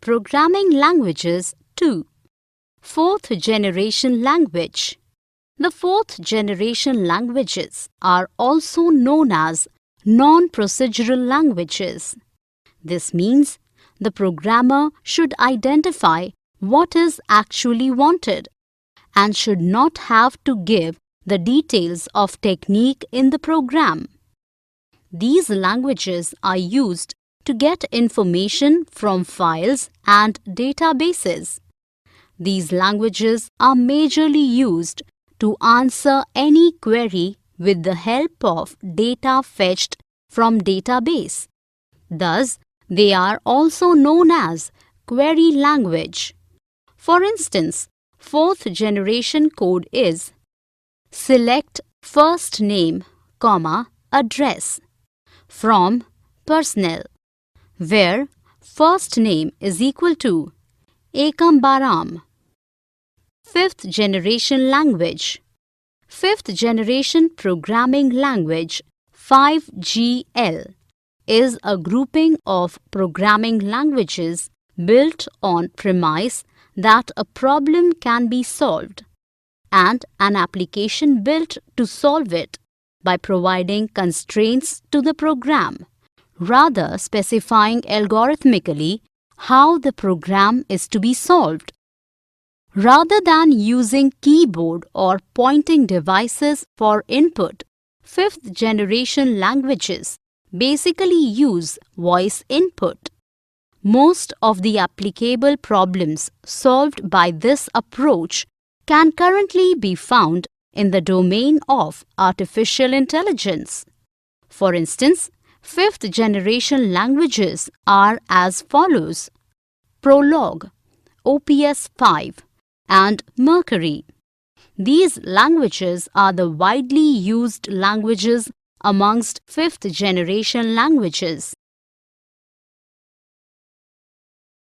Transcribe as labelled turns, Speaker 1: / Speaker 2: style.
Speaker 1: Programming languages 2. Fourth generation language. The fourth generation languages are also known as non-procedural languages. This means the programmer should identify what is actually wanted and should not have to give the details of technique in the program. These languages are used to get information from files and databases. These languages are majorly used to answer any query with the help of data fetched from database. Thus, they are also known as query language. For instance, fourth generation code is select first name, address from personnel, where first name is equal to Ekambaram. Fifth generation language. Fifth generation programming language 5GL is a grouping of programming languages built on premise that a problem can be solved and an application built to solve it by providing constraints to the program, rather specifying algorithmically how the program is to be solved. Rather than using keyboard or pointing devices for input, fifth generation languages basically use voice input. Most of the applicable problems solved by this approach can currently be found in the domain of artificial intelligence. For instance, fifth generation languages are as follows: Prolog, OPS5, and Mercury. These languages are the widely used languages amongst fifth generation languages.